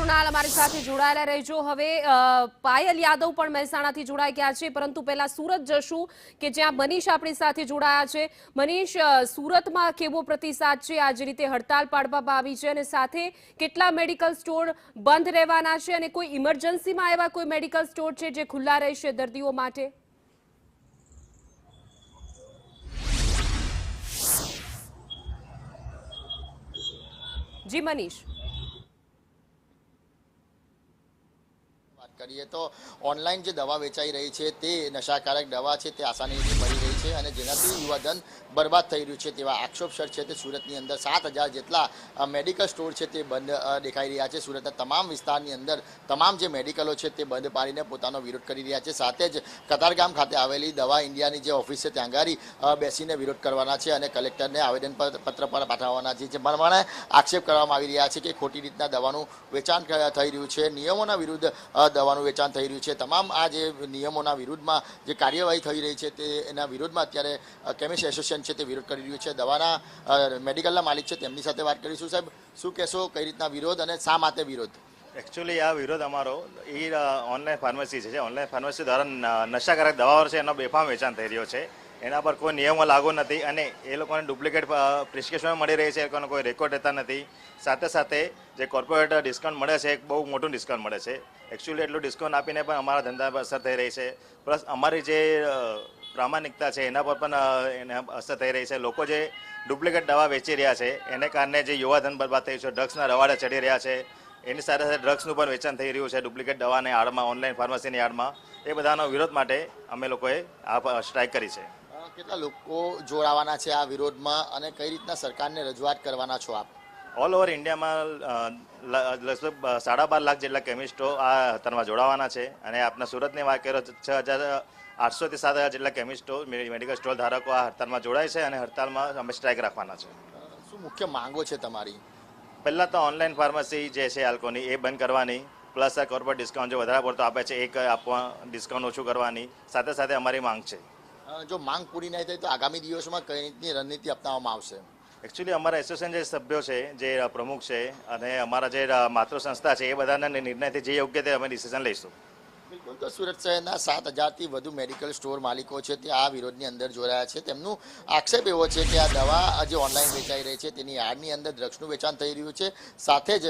કૃણાલ અમારી સાથે જોડાયેલા રહેજો। હવે પાયલ યાદવ પણ મહેસાણાથી જોડાઈ ગયા છે, પરંતુ પહેલા સુરત જશું કે જ્યાં મનીષ આપણી સાથે જોડાયા છે। મનીષ, સુરતમાં કેવો પ્રતિસાદ છે? આ જે રીતે હડતાલ પાડવામાં આવી છે અને સાથે કેટલા મેડિકલ સ્ટોર બંધ રહેવાના છે અને કોઈ ઇમરજન્સીમાં એવા કોઈ મેડિકલ સ્ટોર છે જે ખુલ્લા રહેશે દર્દીઓ માટે? જી મનીષ। કરીએ તો ઓનલાઈન જે દવા વેચાઈ રહી છે તે નશાકારક દવા છે તે આસાનીથી મળી રહી છે અને જેનાથી યુવાધન બરબાદ થઈ રહ્યું છે તેવા આક્ષેપ છે તે સુરતની અંદર 7000 જેટલા મેડિકલ સ્ટોર છે તે બંધ દેખાઈ રહ્યા છે। સુરતના તમામ વિસ્તારની અંદર તમામ જે મેડિકલો છે તે બંધ પાડીને પોતાનો વિરોધ કરી રહ્યા છે। સાથે જ કતારગામ ખાતે આવેલી દવા ઇન્ડિયાની જે ઓફિસ છે ત્યાં આગળ બેસીને વિરોધ કરવાના છે અને કલેક્ટરને આવેદનપત્ર પર પાઠવવાના છે। જે પ્રમાણે આક્ષેપ કરવામાં આવી રહ્યા છે કે ખોટી રીતના દવાનું વેચાણ થઈ રહ્યું છે, નિયમોના વિરુદ્ધ દવાનું વેચાણ થઈ રહ્યું છે। તમામ આ જે નિયમોના વિરુદ્ધમાં જે કાર્યવાહી થઈ રહી છે તે એના વિરોધમાં અત્યારે કેમિસ્ટ એસોસિએશન છે તે વિરોધ કરી રહ્યું છે। દવાના મેડિકલના માલિક છે તેમની સાથે વાત કરીશું। સાહેબ, શું કહેશો, કઈ રીતના વિરોધ અને શા માટે વિરોધ? એકચ્યુઅલી આ વિરોધ અમારો એ ઓનલાઈન ફાર્મસી છે। ઓનલાઈન ફાર્મસી દ્વારા નશાકારક દવાઓ છે એનો બેફામ વેચાણ થઈ રહ્યો છે। એના પર કોઈ નિયમો લાગુ નથી અને એ લોકોને ડુપ્લિકેટ પ્રિસ્ક્રિપ્શન મળી રહી છે, એ લોકોને કોઈ રેકોર્ડ રહેતા નથી। સાથે સાથે જે કોર્પોરેટ ડિસ્કાઉન્ટ મળે છે, એક બહુ મોટું ડિસ્કાઉન્ટ મળે છે। એકચ્યુઅલી એટલું ડિસ્કાઉન્ટ આપીને પણ અમારા ધંધા પર અસર થઈ રહી છે, પ્લસ અમારી જે પ્રામાણિકતા છે એના પર પણ એને અસર થઈ રહી છે। લોકો જે ડુપ્લિકેટ દવા વેચી રહ્યા છે એને કારણે જે યુવાધન બરબાદ થયું છે, ડ્રગ્સના રવાડે ચડી રહ્યા છે, એની સાથે સાથે ડ્રગ્સનું પણ વેચાણ થઈ રહ્યું છે ડુપ્લિકેટ દવાને આડમાં, ઓનલાઈન ફાર્મસીની આડમાં। એ બધાનો વિરોધ માટે અમે લોકોએ આ સ્ટ્રાઇક કરી છે। કેટલા લોકો જોડાવાના છે આ વિરોધમાં અને કઈ રીતના સરકારને રજૂઆત કરવાના છો આપ? ઓલ ઓવર ઇન્ડિયામાં લગભગ 12.5 લાખ જેટલા કેમિસ્ટો આ હડતાલમાં જોડાવાના છે અને આપણા સુરતની વાત કરો 6800 થી 7000 જેટલા કેમિસ્ટો મેડિકલ સ્ટોર ધારકો આ હડતાલમાં જોડાય છે અને હડતાલમાં અમે સ્ટ્રાઇક રાખવાના છે। શું મુખ્ય માંગો છે તમારી? પહેલાં તો ઓનલાઈન ફાર્મસી જે છે આલ્કોની એ બંધ કરવાની, પ્લસ આ કોર્પોરેટ ડિસ્કાઉન્ટ જે વધારે પડતો આપે છે એક આપવા, ડિસ્કાઉન્ટ ઓછું કરવાની, સાથે સાથે અમારી માંગ છે। જો માંગ પૂરી નહીં થાય તો આગામી દિવસોમાં કઈ રીતની રણનીતિ અપનાવવામાં આવશે? એકચ્યુઅલી અમારા એસોસિએશન જે સભ્યો છે, જે પ્રમુખ છે અને અમારા જે માતૃ સંસ્થા છે એ બધાના નિર્ણયથી જે યોગ્ય તે અમે ડિસિઝન લઈશું। બિલકુલ, તો સુરત શહેરના 7000થી વધુ મેડિકલ સ્ટોર માલિકો છે તે આ વિરોધની અંદર જોડાયા છે। તેમનું આક્ષેપ એવો છે કે આ દવા જે ઓનલાઈન વેચાઈ રહી છે તેની આડની અંદર ડ્રગ્સનું વેચાણ થઈ રહ્યું છે, સાથે જ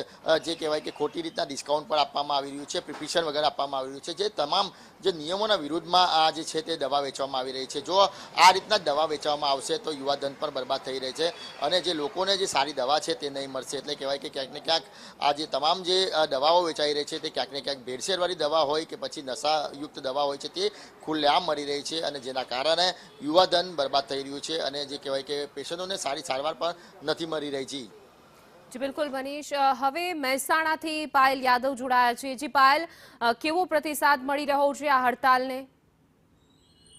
જે કહેવાય કે ખોટી રીતના ડિસ્કાઉન્ટ પણ આપવામાં આવી રહ્યું છે, પ્રિસ્ક્રિપ્શન વગર આપવામાં આવી રહ્યું છે, જે તમામ જે નિયમોના વિરુદ્ધમાં આ જે છે તે દવા વેચવામાં આવી રહી છે। જો આ રીતના દવા વેચવામાં આવશે તો યુવાધન પણ બરબાદ થઈ રહી છે અને જે લોકોને જે સારી દવા છે તે નહીં મળશે। એટલે કહેવાય કે ક્યાંક ને ક્યાંક આ જે તમામ જે દવાઓ વેચાઈ રહી છે તે ક્યાંક ને ક્યાંક ભેળસેળવાળી દવા હોય કે પછી નશાયુક્ત દવા હોય છે તે ખુલ્લેઆમ મળી રહી છે અને જેના કારણે યુવાધન બરબાદ થઈ રહ્યું છે અને જે કહેવાય કે પેશન્ટોને સારી સારવાર પણ નથી મળી રહી। જી બિલકુલ મનીષ। હવે મહેસાણાથી પાયલ યાદવ જોડાયા છે। જી પાયલ, કેવો પ્રતિસાદ મળી રહ્યો છે આ હડતાલને?